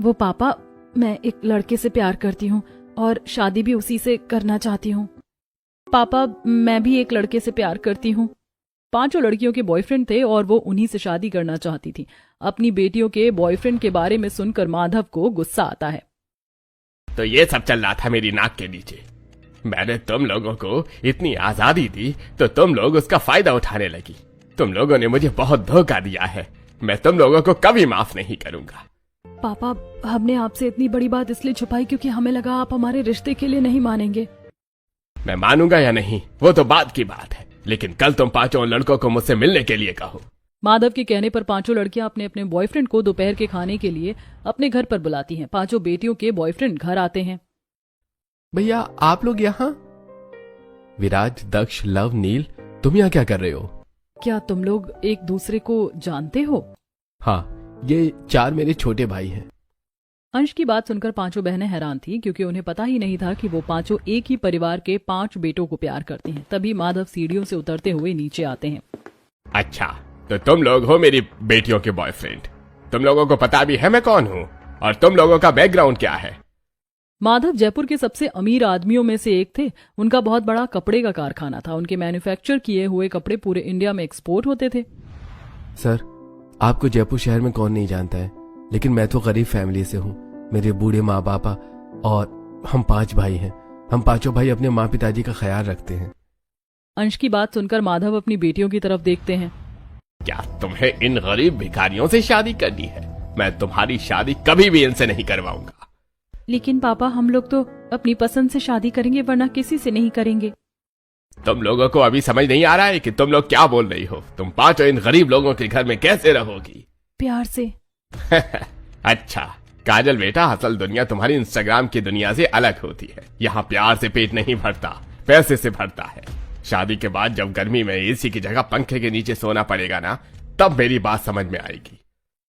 वो पापा, मैं एक लड़के से प्यार करती हूँ और शादी भी उसी से करना चाहती हूँ। पापा, मैं भी एक लड़के से प्यार करती हूँ। पांचों लड़कियों के बॉयफ्रेंड थे और वो उन्हीं से शादी करना चाहती थी। अपनी बेटियों के बॉयफ्रेंड के बारे में सुनकर माधव को गुस्सा आता है। तो ये सब चल रहा था मेरी नाक के नीचे। मैंने तुम लोगों को इतनी आजादी दी तो तुम लोग उसका फायदा उठाने लगी। तुम लोगों ने मुझे बहुत धोखा दिया है। मैं तुम लोगों को कभी माफ नहीं करूंगा। पापा, हमने आपसे इतनी बड़ी बात इसलिए छुपाई क्योंकि हमें लगा आप हमारे रिश्ते के लिए नहीं मानेंगे। मैं मानूंगा या नहीं वो तो बात की बात है, लेकिन कल तुम पांचों लड़कों को मुझसे मिलने के लिए कहो। माधव के कहने पर पांचों लड़कियां अपने अपने बॉयफ्रेंड को दोपहर के खाने के लिए अपने घर पर बुलाती हैं। पांचों बेटियों के बॉयफ्रेंड घर आते हैं। भैया, आप लोग यहाँ? विराज, दक्ष, लव, नील, तुम यहाँ क्या कर रहे हो? क्या तुम लोग एक दूसरे को जानते हो? हाँ, ये 4 मेरे छोटे भाई हैं। अंश की बात सुनकर पांचों बहनें हैरान थी क्योंकि उन्हें पता ही नहीं था कि वो पांचों एक ही परिवार के 5 बेटों को प्यार करती हैं। तभी माधव सीढ़ियों से उतरते हुए नीचे आते हैं। अच्छा, तो तुम लोग हो मेरी बेटियों के बॉयफ्रेंड। तुम लोगों को पता भी है मैं कौन हूँ और तुम लोगों का बैकग्राउंड क्या है? माधव जयपुर के सबसे अमीर आदमियों में से एक थे। उनका बहुत बड़ा कपड़े का कारखाना था। उनके मैन्युफैक्चर किए हुए कपड़े पूरे इंडिया में एक्सपोर्ट होते थे। सर, आपको जयपुर शहर में कौन नहीं जानता है, लेकिन मैं तो गरीब फैमिली से हूँ। मेरे बूढ़े माँ बाप और हम 5 भाई हैं। हम पांचों भाई अपने माँ पिताजी का ख्याल रखते हैं। अंश की बात सुनकर माधव अपनी बेटियों की तरफ देखते हैं। क्या तुम्हें इन गरीब भिखारियों से शादी करनी है? मैं तुम्हारी शादी कभी भी इनसे नहीं करवाऊंगा। लेकिन पापा, हम लोग तो अपनी पसंद से शादी करेंगे, वरना किसी से नहीं करेंगे। तुम लोगों को अभी समझ नहीं आ रहा है कि तुम लोग क्या बोल रही हो? तुम पांचों इन गरीब लोगों के घर में कैसे रहोगी? प्यार से। अच्छा काजल बेटा, असल दुनिया तुम्हारी इंस्टाग्राम की दुनिया से अलग होती है। यहाँ प्यार से पेट नहीं भरता, पैसे से भरता है। शादी के बाद जब गर्मी में एसी की जगह पंखे के नीचे सोना पड़ेगा ना, तब मेरी बात समझ में आएगी।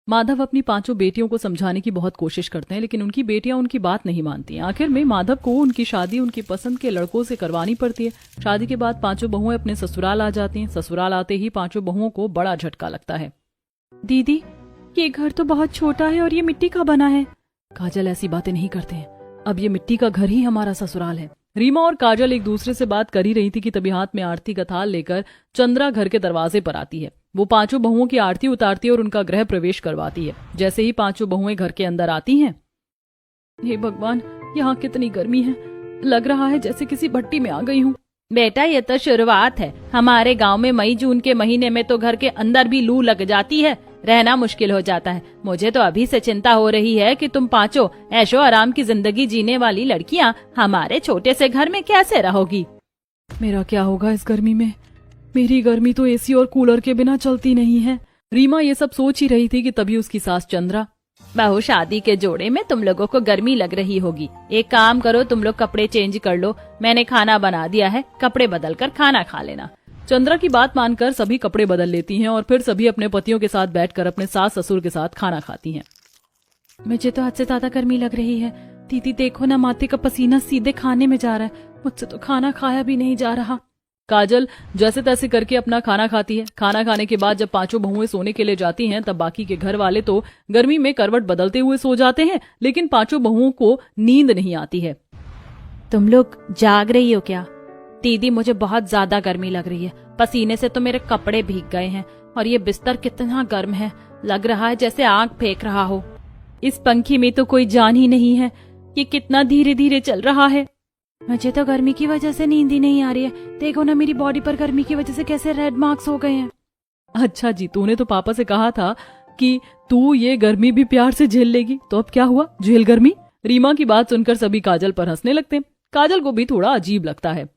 माधव अपनी पांचों बेटियों को समझाने की बहुत कोशिश करते हैं, लेकिन उनकी बेटियां उनकी बात नहीं मानती हैं। आखिर में माधव को उनकी शादी उनकी पसंद के लड़कों से करवानी पड़ती है। शादी के बाद पांचों बहुएं अपने ससुराल आ जाती हैं। ससुराल आते ही पांचों बहुओं को बड़ा झटका लगता है। दीदी, ये घर तो बहुत छोटा है और ये मिट्टी का बना है। काजल, ऐसी बातें नहीं करते हैं। अब ये मिट्टी का घर ही हमारा ससुराल है। रीमा और काजल एक दूसरे से बात कर ही रही थी कि तभी हाथ में आरती का थाल लेकर चंद्रा घर के दरवाजे पर आती है। वो पांचों बहुओं की आरती उतारती है और उनका गृह प्रवेश करवाती है। जैसे ही पांचों बहुएं घर के अंदर आती हैं, हे भगवान, यहाँ कितनी गर्मी है। लग रहा है जैसे किसी भट्टी में आ गई हूँ। बेटा, ये तो शुरुआत है। हमारे गांव में मई जून के महीने में तो घर के अंदर भी लू लग जाती है। रहना मुश्किल हो जाता है। मुझे तो अभी से चिंता हो रही है कि तुम पांचों ऐशो आराम की जिंदगी जीने वाली लड़कियां हमारे छोटे से घर में कैसे रहोगी। मेरा क्या होगा इस गर्मी में? मेरी गर्मी तो एसी और कूलर के बिना चलती नहीं है। रीमा ये सब सोच ही रही थी कि तभी उसकी सास चंद्रा, बहू, शादी के जोड़े में तुम लोगों को गर्मी लग रही होगी। एक काम करो, तुम लोग कपड़े चेंज कर लो। मैंने खाना बना दिया है, कपड़े बदल कर खाना खा लेना। चंद्रा की बात मानकर सभी कपड़े बदल लेती हैं और फिर सभी अपने पतियों के साथ बैठकर अपने सास ससुर के साथ खाना खाती हैं। मुझे तो हद से ज्यादा गर्मी लग रही है। दीदी देखो ना, माथे का पसीना सीधे खाने में जा रहा है। मुझसे तो खाना खाया भी नहीं जा रहा। काजल जैसे तैसे करके अपना खाना खाती है। खाना खाने के बाद जब पांचों बहुएं सोने के लिए जाती हैं, तब बाकी के घर वाले तो गर्मी में करवट बदलते हुए सो जाते हैं, लेकिन पांचों बहुओं को नींद नहीं आती है। तुम लोग जाग रही हो क्या? दीदी, मुझे बहुत ज्यादा गर्मी लग रही है। पसीने से तो मेरे कपड़े भीग गए हैं और ये बिस्तर कितना गर्म है। लग रहा है जैसे आग फेंक रहा हो। इस पंखी में तो कोई जान ही नहीं है। ये कितना धीरे धीरे चल रहा है। मुझे तो गर्मी की वजह से नींद ही नहीं आ रही है। देखो ना, मेरी बॉडी पर गर्मी की वजह से कैसे रेड मार्क्स हो गए हैं। अच्छा जी, तूने तो पापा से कहा था कि तू ये गर्मी भी प्यार से झेल लेगी, तो अब क्या हुआ? झेल गर्मी। रीमा की बात सुनकर सभी काजल पर हंसने लगते हैं। काजल को भी थोड़ा अजीब लगता है।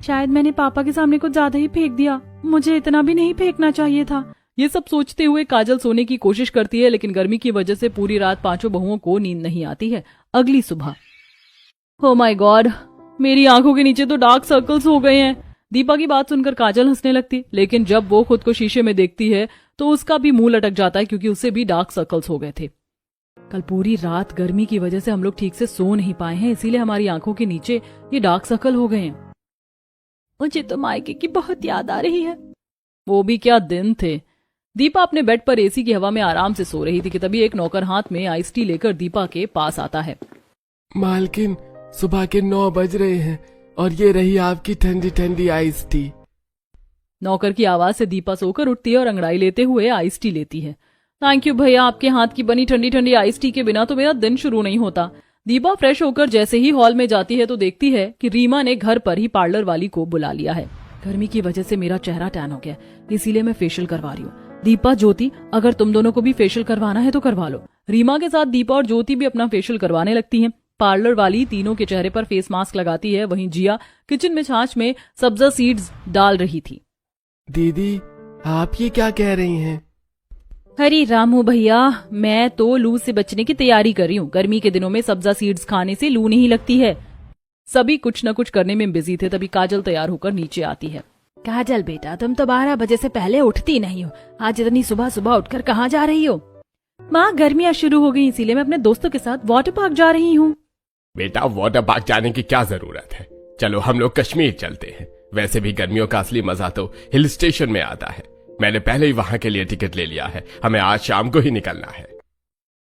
शायद मैंने पापा के सामने कुछ ज्यादा ही फेंक दिया। मुझे इतना भी नहीं फेंकना चाहिए था। ये सब सोचते हुए काजल सोने की कोशिश करती है, लेकिन गर्मी की वजह से पूरी रात पांचों बहुओं को नींद नहीं आती है। अगली सुबह, ओह माय गॉड, मेरी आंखों के नीचे तो डार्क सर्कल्स हो गए हैं। दीपा की बात सुनकर काजल हंसने लगती, लेकिन जब वो खुद को शीशे में देखती है तो उसका भी मुंह लटक जाता है, क्योंकि उसे भी डार्क सर्कल्स हो गए थे। कल पूरी रात गर्मी की वजह से हम लोग ठीक से सो नहीं पाए हैं, इसीलिए हमारी आंखों के नीचे ये डार्क सर्कल हो गए हैं। मुझे तो मायके की बहुत याद आ रही है। वो भी क्या दिन थे। दीपा अपने बेड पर एसी की हवा में आराम से सो रही थी कि तभी एक नौकर हाथ में आइस टी लेकर दीपा के पास आता है। मालकिन, सुबह के 9 बज रहे हैं और ये रही आपकी ठंडी ठंडी आइस टी। नौकर की आवाज से दीपा सोकर उठती है और अंगड़ाई लेते हुए आइस टी लेती है। थैंक यू भैया, आपके हाथ की बनी ठंडी ठंडी आइस टी के बिना तो मेरा दिन शुरू नहीं होता। दीपा फ्रेश होकर जैसे ही हॉल में जाती है तो देखती है कि रीमा ने घर पर ही पार्लर वाली को बुला लिया है। गर्मी की वजह से मेरा चेहरा टैन हो गया, इसीलिए मैं फेशियल करवा रही हूँ। दीपा, ज्योति, अगर तुम दोनों को भी फेशियल करवाना है तो करवा लो। रीमा के साथ दीपा और ज्योति भी अपना फेशियल करवाने लगती हैं। पार्लर वाली तीनों के चेहरे पर फेस मास्क लगाती है, वहीं जिया किचन में छाछ में सब्जा सीड्स डाल रही थी। दीदी, आप ये क्या कह रही हैं? हरी रामू भैया, मैं तो लू से बचने की तैयारी कर रही हूँ। गर्मी के दिनों में सब्जा सीड्स खाने से लू नहीं लगती है। सभी कुछ न कुछ करने में बिजी थे, तभी काजल तैयार होकर नीचे आती है। काजल बेटा, तुम तो 12 बजे से पहले उठती नहीं हो। आज इतनी सुबह सुबह उठकर कहाँ जा रही हो? माँ, गर्मियाँ शुरू हो गई, इसीलिए मैं अपने दोस्तों के साथ वाटर पार्क जा रही हूँ। बेटा, वाटर पार्क जाने की क्या जरूरत है? चलो हम लोग कश्मीर चलते हैं। वैसे भी गर्मियों का असली मजा तो हिल स्टेशन में आता है। मैंने पहले ही वहां के लिए टिकट ले लिया है। हमें आज शाम को ही निकलना है।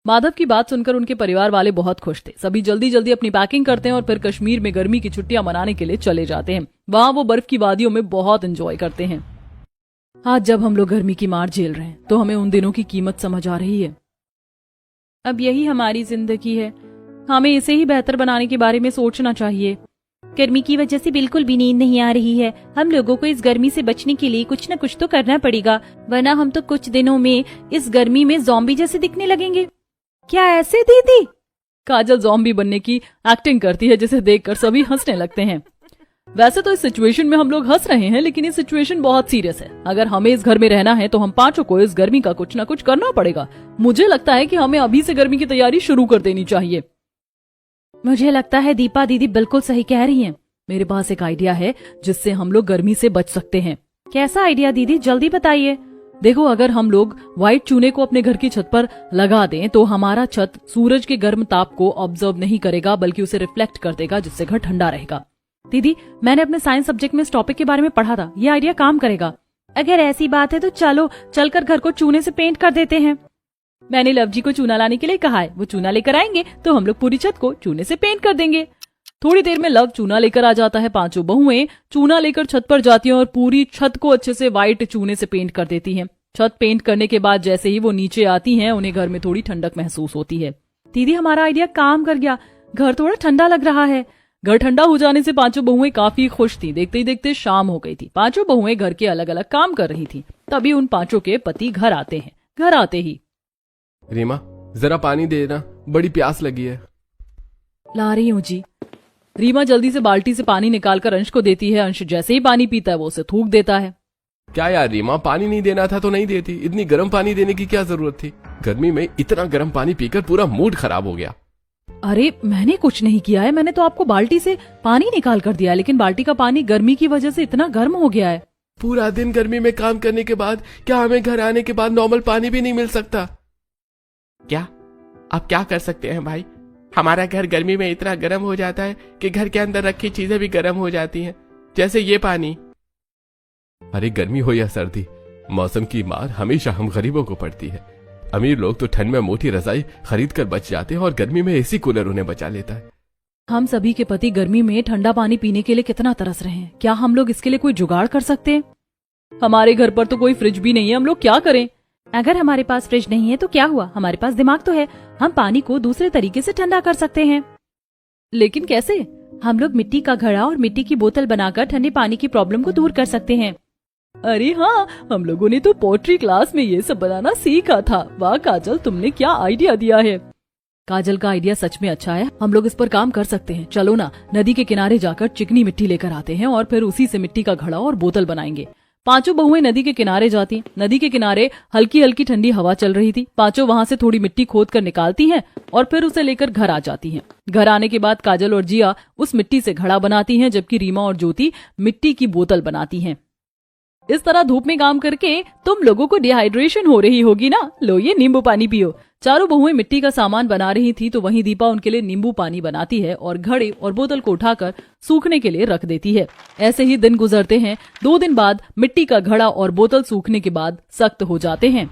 माधव की बात सुनकर उनके परिवार वाले बहुत खुश थे। सभी जल्दी जल्दी अपनी पैकिंग करते हैं और फिर कश्मीर में गर्मी की छुट्टियां मनाने के लिए चले जाते हैं। वहां वो बर्फ की वादियों में बहुत एंजॉय करते हैं। आज जब हम लोग गर्मी की मार झेल रहे हैं तो हमें उन दिनों की कीमत समझ आ रही है। अब यही हमारी जिंदगी है, हमें इसे ही बेहतर बनाने के बारे में सोचना चाहिए। गर्मी की वजह से बिल्कुल भी नींद नहीं आ रही है। हम लोगों को इस गर्मी से बचने के लिए कुछ न कुछ तो करना पड़ेगा, वरना हम तो कुछ दिनों में इस गर्मी में ज़ॉम्बी जैसे दिखने लगेंगे। क्या ऐसे दीदी? काजल ज़ॉम्बी बनने की एक्टिंग करती है, जिसे देखकर सभी हंसने लगते हैं। वैसे तो इस सिचुएशन में हम लोग हंस रहे हैं, लेकिन ये सिचुएशन बहुत सीरियस है। अगर हमें इस घर में रहना है तो हम पांचों को इस गर्मी का कुछ न कुछ करना पड़ेगा। मुझे लगता है कि हमें अभी से गर्मी की तैयारी शुरू कर देनी चाहिए। मुझे लगता है दीपा दीदी बिल्कुल सही कह रही हैं। मेरे पास एक आइडिया है जिससे हम लोग गर्मी से बच सकते हैं। कैसा आइडिया दीदी, जल्दी बताइए। देखो, अगर हम लोग व्हाइट चूने को अपने घर की छत पर लगा दें तो हमारा छत सूरज के गर्म ताप को ऑब्जर्व नहीं करेगा, बल्कि उसे रिफ्लेक्ट कर देगा, जिससे घर ठंडा रहेगा। दीदी, मैंने अपने साइंस सब्जेक्ट में इस टॉपिक के बारे में पढ़ा था, ये आइडिया काम करेगा। अगर ऐसी बात है तो चलो चलकर घर को चूने से पेंट कर देते हैं। मैंने लव जी को चूना लाने के लिए कहा है, वो चूना लेकर आएंगे तो हम लोग पूरी छत को चूने से पेंट कर देंगे। थोड़ी देर में लव चूना लेकर आ जाता है। पांचों बहुएं चूना लेकर छत पर जाती हैं और पूरी छत को अच्छे से व्हाइट चूने से पेंट कर देती हैं। छत पेंट करने के बाद जैसे ही वो नीचे आती हैं, उन्हें घर में थोड़ी ठंडक महसूस होती है। दीदी, हमारा आइडिया काम कर गया, घर थोड़ा ठंडा लग रहा है। घर ठंडा हो जाने से पांचों बहुएं काफी खुश थी। देखते ही देखते शाम हो गई थी। पांचों बहुएं घर के अलग अलग काम कर रही थी। तभी उन पांचों के पति घर आते हैं। घर आते ही, रीमा, जरा पानी देना, बड़ी प्यास लगी है। ला रही हूँ जी। रीमा जल्दी से बाल्टी से पानी निकालकर अंश को देती है। अंश जैसे ही पानी पीता है वो उसे थूक देता है। क्या यार रीमा, पानी नहीं देना था तो नहीं देती, इतनी गर्म पानी देने की क्या जरूरत थी? गर्मी में इतना गर्म पानी पीकर पूरा मूड खराब हो गया। अरे, मैंने कुछ नहीं किया है, मैंने तो आपको बाल्टी से पानी निकाल कर दिया है, लेकिन बाल्टी का पानी गर्मी की वजह से इतना गर्म हो गया है। पूरा दिन गर्मी में काम करने के बाद क्या हमें घर आने के बाद नॉर्मल पानी भी नहीं मिल सकता? क्या? अब क्या कर सकते हैं भाई? हमारा घर गर्मी में इतना गर्म हो जाता है कि घर के अंदर रखी चीजें भी गर्म हो जाती हैं, जैसे ये पानी। अरे, गर्मी हो या सर्दी, मौसम की मार हमेशा हम गरीबों को पड़ती है। अमीर लोग तो ठंड में मोटी रजाई खरीद कर बच जाते हैं और गर्मी में एसी कूलर उन्हें बचा लेता है। हम सभी के पति गर्मी में ठंडा पानी पीने के लिए कितना तरस रहे हैं। क्या हम लोग इसके लिए कोई जुगाड़ कर सकते हैं? हमारे घर पर तो कोई फ्रिज भी नहीं है, हम लोग क्या करें? अगर हमारे पास फ्रिज नहीं है तो क्या हुआ, हमारे पास दिमाग तो है। हम पानी को दूसरे तरीके से ठंडा कर सकते हैं। लेकिन कैसे? हम लोग मिट्टी का घड़ा और मिट्टी की बोतल बनाकर ठंडे पानी की प्रॉब्लम को दूर कर सकते हैं। अरे हाँ, हम लोगों ने तो पोट्री क्लास में ये सब बनाना सीखा था। वाह काजल, तुमने क्या आइडिया दिया है। काजल का आइडिया सच में अच्छा है, हम लोग इस पर काम कर सकते हैं। चलो ना, नदी के किनारे जाकर चिकनी मिट्टी लेकर आते हैं और फिर उसी से मिट्टी का घड़ा और बोतल बनाएंगे। पांचों बहुएं नदी के किनारे जाती। नदी के किनारे हल्की हल्की ठंडी हवा चल रही थी। पांचों वहां से थोड़ी मिट्टी खोद कर निकालती हैं और फिर उसे लेकर घर आ जाती हैं। घर आने के बाद काजल और जिया उस मिट्टी से घड़ा बनाती हैं, जबकि रीमा और ज्योति मिट्टी की बोतल बनाती हैं। इस तरह धूप में काम करके तुम लोगों को डिहाइड्रेशन हो रही होगी ना, लो ये नींबू पानी पियो। चारों बहुएं मिट्टी का सामान बना रही थी तो वहीं दीपा उनके लिए नींबू पानी बनाती है और घड़े और बोतल को उठाकर सूखने के लिए रख देती है। ऐसे ही दिन गुजरते हैं। 2 दिन बाद मिट्टी का घड़ा और बोतल सूखने के बाद सख्त हो जाते हैं।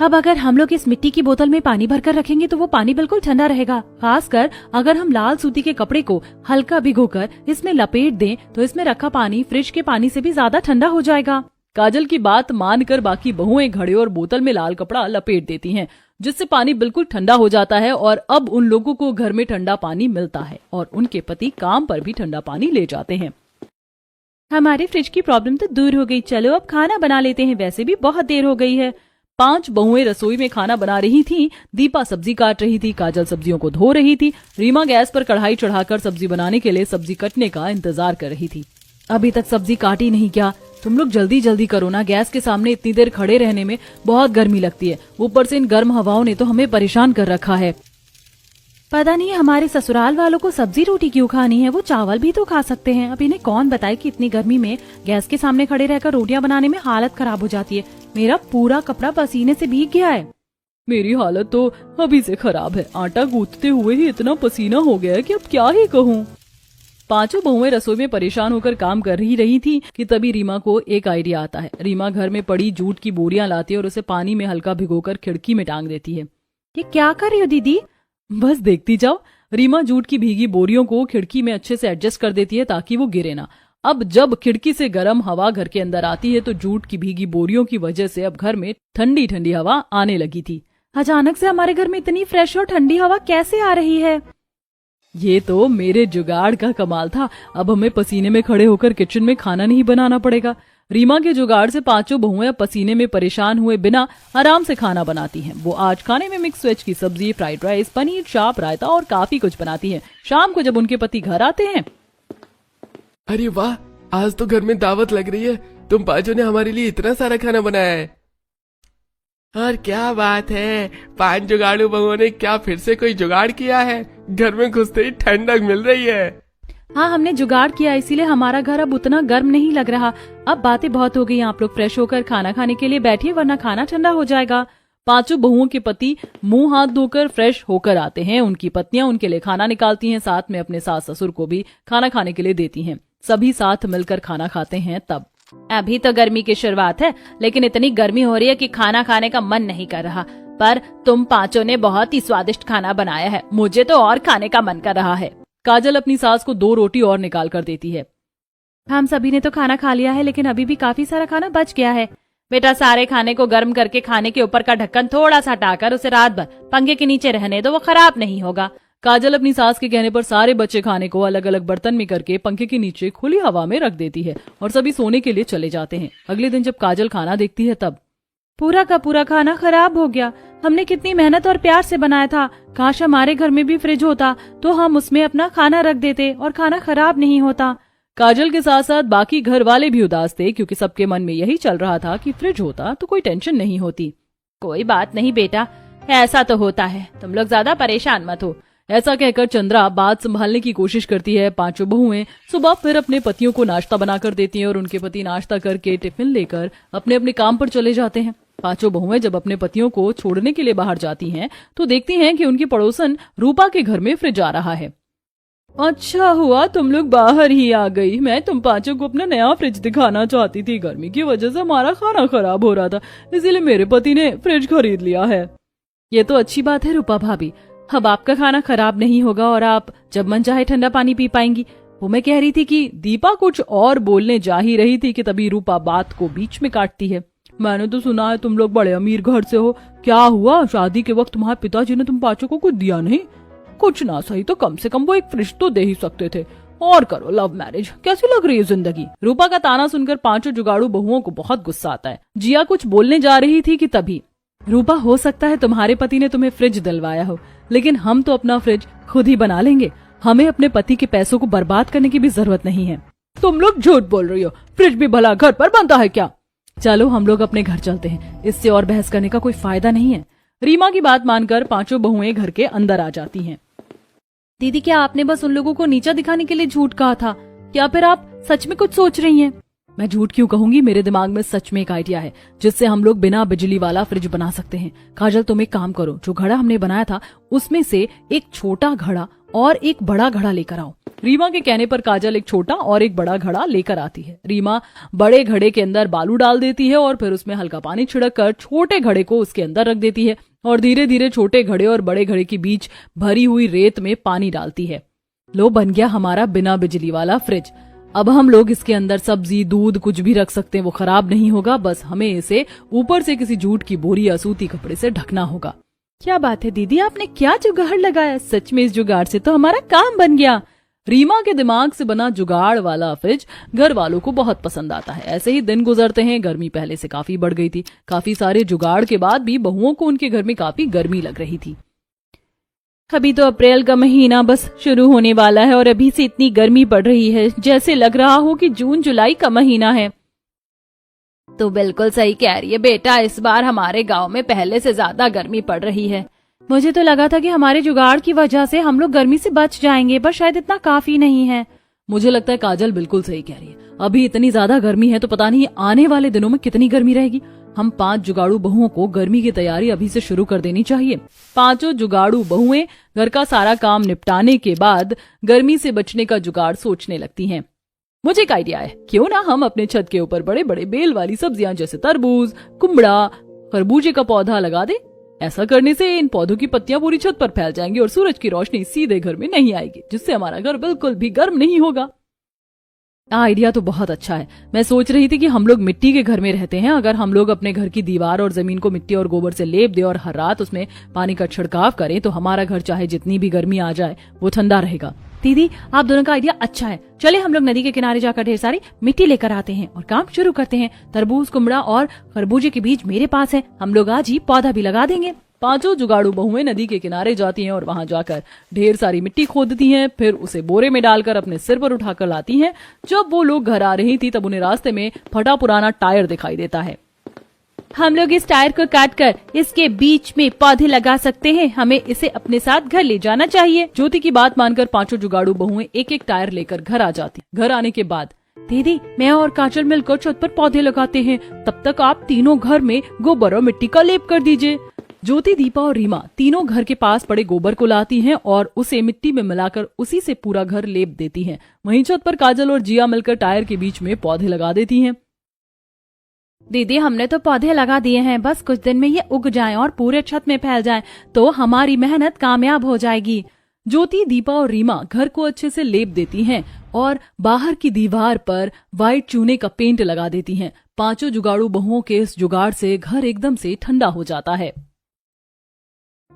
अब अगर हम लोग इस मिट्टी की बोतल में पानी भरकर रखेंगे तो वो पानी बिल्कुल ठंडा रहेगा। खासकर अगर हम लाल सूती के कपड़े को हल्का भिगोकर इसमें लपेट दें तो इसमें रखा पानी फ्रिज के पानी से भी ज्यादा ठंडा हो जाएगा। काजल की बात मानकर बाकी बहुएं घड़े और बोतल में लाल कपड़ा लपेट देती हैं, जिससे पानी बिल्कुल ठंडा हो जाता है और अब उन लोगों को घर में ठंडा पानी मिलता है और उनके पति काम पर भी ठंडा पानी ले जाते हैं। हमारे फ्रिज की प्रॉब्लम तो दूर हो गई, चलो अब खाना बना लेते हैं, वैसे भी बहुत देर हो गई है। 5 बहुएं रसोई में खाना बना रही थीं। दीपा सब्जी काट रही थी, काजल सब्जियों को धो रही थी, रीमा गैस पर कढ़ाई चढ़ाकर सब्जी बनाने के लिए सब्जी कटने का इंतजार कर रही थी। अभी तक सब्जी काटी नहीं क्या? तुम लोग जल्दी जल्दी करो ना, गैस के सामने इतनी देर खड़े रहने में बहुत गर्मी लगती है। ऊपर से इन गर्म हवाओं ने तो हमें परेशान कर रखा है। पता नहीं हमारे ससुराल वालों को सब्जी रोटी क्यों खानी है, वो चावल भी तो खा सकते हैं। अब इन्हें कौन बताए कि इतनी गर्मी में गैस के सामने खड़े रहकर रोटियां बनाने में हालत खराब हो जाती है। मेरा पूरा कपड़ा पसीने से भीग गया है। मेरी हालत तो अभी से खराब है, आटा गूंथते हुए ही इतना पसीना हो गया है कि अब क्या ही कहूँ। 5 बहुएं रसोई में परेशान होकर काम कर ही रही थी कि तभी रीमा को एक आइडिया आता है। रीमा घर में पड़ी जूट की बोरियां लाती है और उसे पानी में हल्का भिगोकर खिड़की में टांग देती है। ये क्या कर रही हो दीदी? बस देखती जाओ। रीमा जूट की भीगी बोरियों को खिड़की में अच्छे से एडजस्ट कर देती है ताकि वो गिरे ना। अब जब खिड़की से गर्म हवा घर के अंदर आती है तो जूट की भीगी बोरियों की वजह से अब घर में ठंडी ठंडी हवा आने लगी थी। अचानक से हमारे घर में इतनी फ्रेश और ठंडी हवा कैसे आ रही है? ये तो मेरे जुगाड़ का कमाल था। अब हमें पसीने में खड़े होकर किचन में खाना नहीं बनाना पड़ेगा। रीमा के जुगाड़ से 5 बहुएं पसीने में परेशान हुए बिना आराम से खाना बनाती हैं। वो आज खाने में मिक्स वेज की सब्जी, फ्राइड राइस, पनीर, चाप, रायता और काफी कुछ बनाती हैं। शाम को जब उनके पति घर आते हैं, अरे वाह, आज तो घर में दावत लग रही है। तुम 5 ने हमारे लिए इतना सारा खाना बनाया है। और क्या बात है, 5 जुगाड़ू बहुओं ने क्या फिर से कोई जुगाड़ किया है? घर में घुसते ही ठंडक मिल रही है। हाँ, हमने जुगाड़ किया, इसीलिए हमारा घर अब उतना गर्म नहीं लग रहा। अब बातें बहुत हो गई, आप लोग फ्रेश होकर खाना खाने के लिए बैठिए वरना खाना ठंडा हो जाएगा। 5 बहुओं के पति मुंह हाथ धोकर फ्रेश होकर आते हैं। उनकी पत्नियां उनके लिए खाना निकालती हैं, साथ में अपने सास ससुर को भी खाना खाने के लिए देती हैं। सभी साथ मिलकर खाना खाते हैं। तब अभी तो गर्मी की शुरुआत है, लेकिन इतनी गर्मी हो रही है कि खाना खाने का मन नहीं कर रहा। पर तुम 5 ने बहुत ही स्वादिष्ट खाना बनाया है, मुझे तो और खाने का मन कर रहा है। काजल अपनी सास को 2 रोटी और निकाल कर देती है। हम सभी ने तो खाना खा लिया है, लेकिन अभी भी काफी सारा खाना बच गया है। बेटा, सारे खाने को गर्म करके खाने के ऊपर का ढक्कन थोड़ा सा हटाकर उसे रात भर पंखे के नीचे रहने दो, वो खराब नहीं होगा। काजल अपनी सास के कहने पर सारे बचे खाने को अलग अलग बर्तन में करके पंखे के नीचे खुली हवा में रख देती है और सभी सोने के लिए चले जाते हैं। अगले दिन जब काजल खाना देखती है तब पूरा का पूरा खाना खराब हो गया। हमने कितनी मेहनत और प्यार से बनाया था। काश हमारे घर में भी फ्रिज होता तो हम उसमें अपना खाना रख देते और खाना खराब नहीं होता। काजल के साथ साथ बाकी घर वाले भी उदास थे क्योंकि सबके मन में यही चल रहा था कि फ्रिज होता तो कोई टेंशन नहीं होती। कोई बात नहीं बेटा, ऐसा तो होता है, तुम लोग ज्यादा परेशान मत हो। ऐसा कहकर चंद्रा बात संभालने की कोशिश करती है। 5 बहुएं सुबह फिर अपने पतियों को नाश्ता बनाकर देती हैं और उनके पति नाश्ता करके टिफिन लेकर अपने अपने काम पर चले जाते हैं। 5 बहुएं जब अपने पतियों को छोड़ने के लिए बाहर जाती हैं तो देखती हैं कि उनकी पड़ोसन रूपा के घर में फ्रिज आ रहा है। अच्छा हुआ तुम लोग बाहर ही आ गई, मैं तुम 5 को अपना नया फ्रिज दिखाना चाहती थी। गर्मी की वजह से हमारा खाना खराब हो रहा था, इसीलिए मेरे पति ने फ्रिज खरीद लिया है। ये तो अच्छी बात है रूपा भाभी, अब आपका खाना खराब नहीं होगा और आप जब मन चाहे ठंडा पानी पी पाएंगी। वो मैं कह रही थी कि दीपा कुछ और बोलने जा ही रही थी कि तभी रूपा बात को बीच में काटती है। मैंने तो सुना है तुम लोग बड़े अमीर घर से हो, क्या हुआ शादी के वक्त तुम्हारे पिताजी ने तुम 5 को कुछ दिया नहीं? कुछ ना सही तो कम से कम वो एक फ्रिज तो दे ही सकते थे। और करो लव मैरिज, कैसी लग रही है जिंदगी? रूपा का ताना सुनकर 5 जुगाड़ू बहुओं को बहुत गुस्सा आता है। जिया कुछ बोलने जा रही थी कि तभी रूपा, हो सकता है तुम्हारे पति ने तुम्हें फ्रिज दिलवाया हो, लेकिन हम तो अपना फ्रिज खुद ही बना लेंगे। हमें अपने पति के पैसों को बर्बाद करने की भी जरूरत नहीं है। तुम लोग झूठ बोल रही हो, फ्रिज भी भला घर पर बनता है क्या? चलो हम लोग अपने घर चलते हैं, इससे और बहस करने का कोई फायदा नहीं है। रीमा की बात मानकर 5 बहुएं घर के अंदर आ जाती हैं। दीदी, क्या आपने बस उन लोगों को नीचा दिखाने के लिए झूठ कहा था, या फिर आप सच में कुछ सोच रही हैं? मैं झूठ क्यों कहूंगी, मेरे दिमाग में सच में एक आइडिया है जिससे हम लोग बिना बिजली वाला फ्रिज बना सकते हैं। काजल, तुम एक काम करो, जो घड़ा हमने बनाया था उसमें से एक छोटा घड़ा और एक बड़ा घड़ा लेकर आओ। रीमा के कहने पर काजल एक छोटा और एक बड़ा घड़ा लेकर आती है। रीमा बड़े घड़े के अंदर बालू डाल देती है और फिर उसमें हल्का पानी छिड़क कर छोटे घड़े को उसके अंदर रख देती है और धीरे धीरे छोटे घड़े और बड़े घड़े के बीच भरी हुई रेत में पानी डालती है। लो, बन गया हमारा बिना बिजली वाला फ्रिज। अब हम लोग इसके अंदर सब्जी, दूध कुछ भी रख सकते हैं, वो खराब नहीं होगा। बस हमें इसे ऊपर से किसी जूट की बोरी या सूती कपड़े से ढकना होगा। क्या बात है दीदी, आपने क्या जुगाड़ लगाया। सच में इस जुगाड़ से तो हमारा काम बन गया। रीमा के दिमाग से बना जुगाड़ वाला फ्रिज घर वालों को बहुत पसंद आता है। ऐसे ही दिन गुजरते हैं। गर्मी पहले से काफी बढ़ गई थी। काफी सारे जुगाड़ के बाद भी बहुओं को उनके घर में काफी गर्मी लग रही थी। अभी तो अप्रैल का महीना बस शुरू होने वाला है और अभी से इतनी गर्मी पड़ रही है, जैसे लग रहा हो कि जून जुलाई का महीना है। तो बिल्कुल सही कह रही है बेटा, इस बार हमारे गांव में पहले से ज्यादा गर्मी पड़ रही है। मुझे तो लगा था कि हमारे जुगाड़ की वजह से हम लोग गर्मी से बच जाएंगे, पर शायद इतना काफी नहीं है। मुझे लगता है काजल बिल्कुल सही कह रही है। अभी इतनी ज्यादा गर्मी है तो पता नहीं आने वाले दिनों में कितनी गर्मी रहेगी। हम 5 जुगाड़ू बहुओं को गर्मी की तैयारी अभी से शुरू कर देनी चाहिए। 5 जुगाड़ू बहुएं घर का सारा काम निपटाने के बाद गर्मी से बचने का जुगाड़ सोचने लगती हैं। मुझे एक आइडिया है, क्यों ना हम अपने छत के ऊपर बड़े बड़े बेल वाली सब्जियां जैसे तरबूज, कुमड़ा, खरबूजे का पौधा लगा दे। ऐसा करने से इन पौधों की पत्तियां पूरी छत पर फैल जाएंगी और सूरज की रोशनी सीधे घर में नहीं आएगी, जिससे हमारा घर बिल्कुल भी गर्म नहीं होगा। आइडिया तो बहुत अच्छा है। मैं सोच रही थी कि हम लोग मिट्टी के घर में रहते हैं। अगर हम लोग अपने घर की दीवार और जमीन को मिट्टी और गोबर से लेप दे और हर रात उसमें पानी का छिड़काव करें तो हमारा घर चाहे जितनी भी गर्मी आ जाए वो ठंडा रहेगा। दीदी, आप दोनों का आइडिया अच्छा है। चले हम लोग नदी के किनारे जाकर ढेर सारी मिट्टी लेकर आते हैं और काम शुरू करते हैं। तरबूज, कुमड़ा और खरबूजे के बीज मेरे पास है, हम लोग आज ही पौधा भी लगा देंगे। 5 जुगाड़ू बहुएं नदी के किनारे जाती हैं और वहां जाकर ढेर सारी मिट्टी खोदती हैं। फिर उसे बोरे में डालकर अपने सिर पर उठाकर लाती हैं। जब वो लोग घर आ रही थी तब उन्हें रास्ते में फटा पुराना टायर दिखाई देता है। हम लोग इस टायर को काटकर इसके बीच में पौधे लगा सकते हैं। हमें इसे अपने साथ घर ले जाना चाहिए। ज्योति की बात मानकर 5 जुगाड़ू बहुएं एक एक टायर लेकर घर आ जाती। घर आने के बाद, दीदी, मैं और काजल मिलकर छत पर पौधे लगाते हैं, तब तक आप तीनों घर में गोबर और मिट्टी का लेप कर दीजिए। ज्योति, दीपा और रीमा तीनों घर के पास पड़े गोबर को लाती हैं और उसे मिट्टी में मिलाकर उसी से पूरा घर लेप देती हैं। वहीं छत पर काजल और जिया मिलकर टायर के बीच में पौधे लगा देती हैं। दीदी, हमने तो पौधे लगा दिए हैं, बस कुछ दिन में ये उग जाएं और पूरे छत में फैल जाएं, तो हमारी मेहनत कामयाब हो जाएगी। ज्योति, दीपा और रीमा घर को अच्छे से लेप देती हैं और बाहर की दीवार पर व्हाइट चूने का पेंट लगा देती हैं। 5 जुगाड़ू बहुओं के इस जुगाड़ से घर एकदम से ठंडा हो जाता है।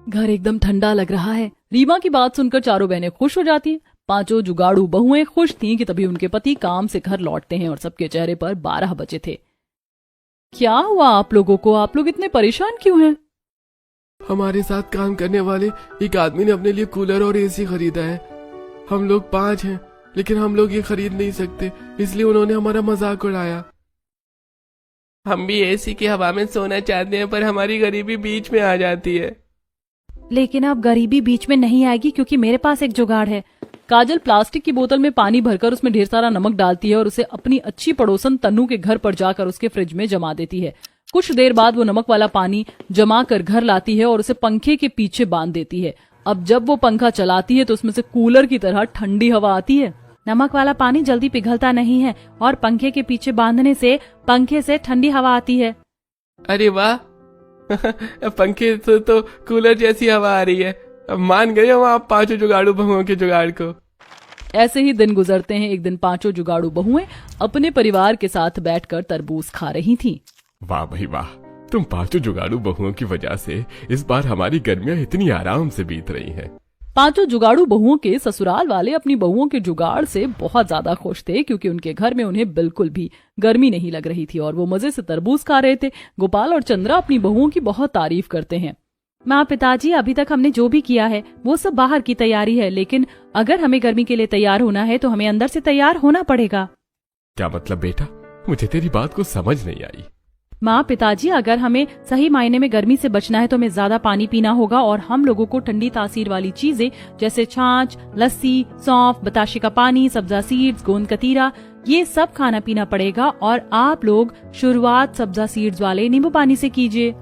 घर एकदम ठंडा लग रहा है। रीमा की बात सुनकर चारों बहनें खुश हो जाती हैं। 5 जुगाड़ू बहुएं खुश थीं कि तभी उनके पति काम से घर लौटते हैं और सबके चेहरे पर 12 बजे थे। क्या हुआ आप लोगों को? आप लोग इतने परेशान क्यों हैं? हमारे साथ काम करने वाले एक आदमी ने अपने लिए कूलर और एसी खरीदा है। हम लोग 5 हैं, लेकिन हम लोग ये खरीद नहीं सकते, इसलिए उन्होंने हमारा मजाक उड़ाया। हम भी एसी की हवा में सोना चाहते हैं, पर हमारी गरीबी बीच में आ जाती है। लेकिन अब गरीबी बीच में नहीं आएगी, क्योंकि मेरे पास एक जुगाड़ है। काजल प्लास्टिक की बोतल में पानी भरकर उसमें ढेर सारा नमक डालती है और उसे अपनी अच्छी पड़ोसन तन्नू के घर पर जाकर उसके फ्रिज में जमा देती है। कुछ देर बाद वो नमक वाला पानी जमा कर घर लाती है और उसे पंखे के पीछे बांध देती है। अब जब वो पंखा चलाती है तो उसमें से कूलर की तरह ठंडी हवा आती है। नमक वाला पानी जल्दी पिघलता नहीं है और पंखे के पीछे बांधने से पंखे से ठंडी हवा आती है। अरे वाह पंखे से तो कूलर जैसी हवा आ रही है। अब मान गए हम आप 5 जुगाड़ू बहुओं के जुगाड़ को। ऐसे ही दिन गुजरते हैं। एक दिन 5 जुगाड़ू बहुएं अपने परिवार के साथ बैठकर तरबूज खा रही थीं। वाह भाई वाह, तुम 5 जुगाड़ू बहुओं की वजह से इस बार हमारी गर्मियां इतनी आराम से बीत रही हैं। 5 जुगाड़ू बहुओं के ससुराल वाले अपनी बहुओं के जुगाड़ से बहुत ज्यादा खुश थे, क्योंकि उनके घर में उन्हें बिल्कुल भी गर्मी नहीं लग रही थी और वो मजे से तरबूज खा रहे थे। गोपाल और चंद्रा अपनी बहुओं की बहुत तारीफ करते हैं। माँ, पिताजी, अभी तक हमने जो भी किया है वो सब बाहर की तैयारी है, लेकिन अगर हमें गर्मी के लिए तैयार होना है तो हमें अंदर से तैयार होना पड़ेगा। क्या मतलब बेटा? मुझे तेरी बात को समझ नहीं आई। माँ, पिताजी, अगर हमें सही मायने में गर्मी से बचना है तो हमें ज्यादा पानी पीना होगा और हम लोगों को ठंडी तासीर वाली चीजें जैसे छाछ, लस्सी, सौंफ, बताशे का पानी, सब्जा सीड्स, गोंद कतीरा, ये सब खाना पीना पड़ेगा और आप लोग शुरुआत सब्जा सीड्स वाले नींबू पानी से कीजिए।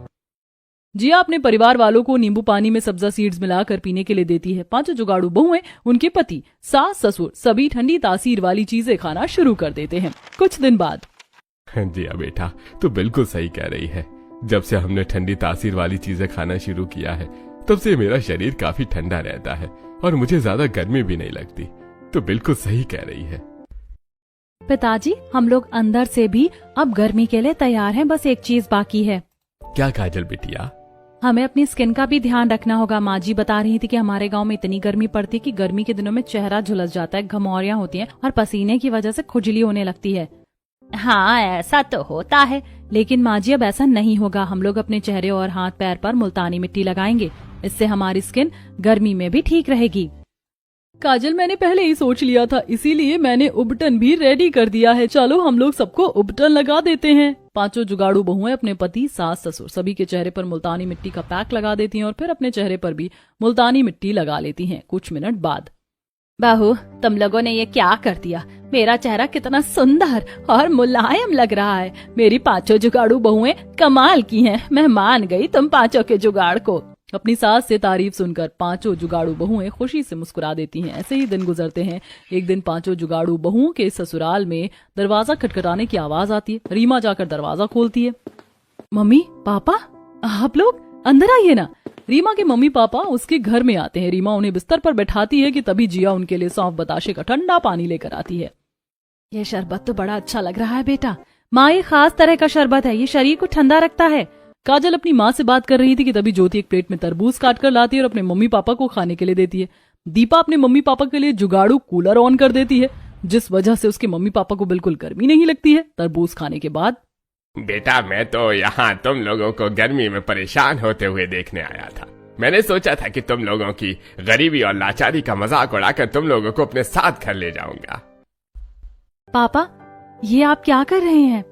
जिया अपने परिवार वालों को नींबू पानी में सब्जा सीड्स मिलाकर पीने के लिए देती है। पांचों जुगाड़ू बहुएं, उनके पति, सास ससुर सभी ठंडी तासीर वाली चीजें खाना शुरू कर देते हैं। कुछ दिन बाद, जिया बेटा, तू बिल्कुल सही कह रही है। जब से हमने ठंडी तासीर वाली चीजें खाना शुरू किया है, तब से मेरा शरीर काफी ठंडा रहता है और मुझे ज्यादा गर्मी भी नहीं लगती। तो बिल्कुल सही कह रही है। पिताजी, हम लोग अंदर से भी अब गर्मी के लिए तैयार हैं, बस एक चीज बाकी है। क्या काजल बिटिया? हमें अपनी स्किन का भी ध्यान रखना होगा। माँ जी बता रही थी कि हमारे गांव में इतनी गर्मी पड़ती है कि गर्मी के दिनों में चेहरा झुलस जाता है, घमौरियां होती हैं और पसीने की वजह से खुजली होने लगती है। हाँ, ऐसा तो होता है, लेकिन माँ जी अब ऐसा नहीं होगा। हम लोग अपने चेहरे और हाथ पैर पर मुल्तानी मिट्टी लगाएंगे, इससे हमारी स्किन गर्मी में भी ठीक रहेगी। काजल, मैंने पहले ही सोच लिया था, इसीलिए मैंने उबटन भी रेडी कर दिया है। चलो हम लोग सबको उबटन लगा देते हैं। पांचों जुगाड़ू बहुएं अपने पति, सास ससुर सभी के चेहरे पर मुल्तानी मिट्टी का पैक लगा देती हैं और फिर अपने चेहरे पर भी मुल्तानी मिट्टी लगा लेती हैं। कुछ मिनट बाद, बहू, तुम लोगों ने ये क्या कर दिया? मेरा चेहरा कितना सुंदर और मुलायम लग रहा है। मेरी पांचों जुगाड़ू बहुएं कमाल की हैं। मैं मान गई तुम पांचों के जुगाड़ को। अपनी सास से तारीफ सुनकर पांचों जुगाड़ू बहुएं खुशी से मुस्कुरा देती हैं। ऐसे ही दिन गुजरते हैं। एक दिन पांचों जुगाड़ू बहुओं के ससुराल में दरवाजा खटखटाने की आवाज आती है। रीमा जाकर दरवाजा खोलती है। मम्मी, पापा, आप लोग अंदर आइए ना। रीमा के मम्मी पापा उसके घर में आते हैं। रीमा उन्हें बिस्तर पर बैठाती है कि तभी जिया उनके लिए सौंफ बताशे का ठंडा पानी लेकर आती है। ये शरबत तो बड़ा अच्छा लग रहा है बेटा। माँ, ये खास तरह का शरबत है, ये शरीर को ठंडा रखता है। काजल अपनी माँ से बात कर रही थी कि तभी ज्योति एक प्लेट में तरबूज काट कर लाती है और अपने मम्मी पापा को खाने के लिए देती है। दीपा अपने मम्मी पापा के लिए जुगाड़ू कूलर ऑन कर देती है, जिस वजह से उसके मम्मी पापा को बिल्कुल गर्मी नहीं लगती है। तरबूज खाने के बाद, बेटा, मैं तो यहाँ तुम लोगों को गर्मी में परेशान होते हुए देखने आया था। मैंने सोचा था कि तुम लोगों की गरीबी और लाचारी का मजाक उड़ाकर तुम लोगों को अपने साथ घर ले जाऊंगा। पापा, ये आप क्या कर रहे हैं?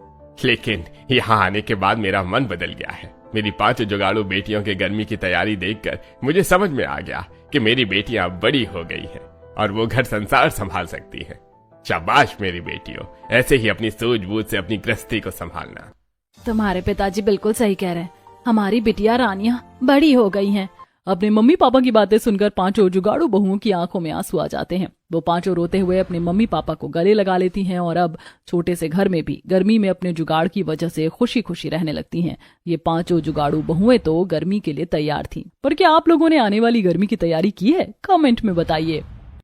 लेकिन यहाँ आने के बाद मेरा मन बदल गया है। मेरी पांचों जुगाड़ू बेटियों के गर्मी की तैयारी देखकर मुझे समझ में आ गया कि मेरी बेटियां बड़ी हो गई हैं और वो घर संसार संभाल सकती हैं। शाबाश मेरी बेटियों, ऐसे ही अपनी सूझबूझ से अपनी गृहस्थी को संभालना। तुम्हारे पिताजी बिल्कुल सही कह रहे हैं। हमारी बिटिया रानियां बड़ी हो गई हैं। अपने मम्मी पापा की बातें सुनकर पांचों जुगाड़ू बहुओं की आंखों में आंसू आ जाते हैं। वो पांचों रोते हुए अपने मम्मी पापा को गले लगा लेती हैं और अब छोटे से घर में भी गर्मी में अपने जुगाड़ की वजह से खुशी खुशी रहने लगती हैं। ये पांचों जुगाड़ू बहुएं तो गर्मी के लिए तैयार थीं, पर क्या आप लोगों ने आने वाली गर्मी की तैयारी की है? कमेंट में बताइए।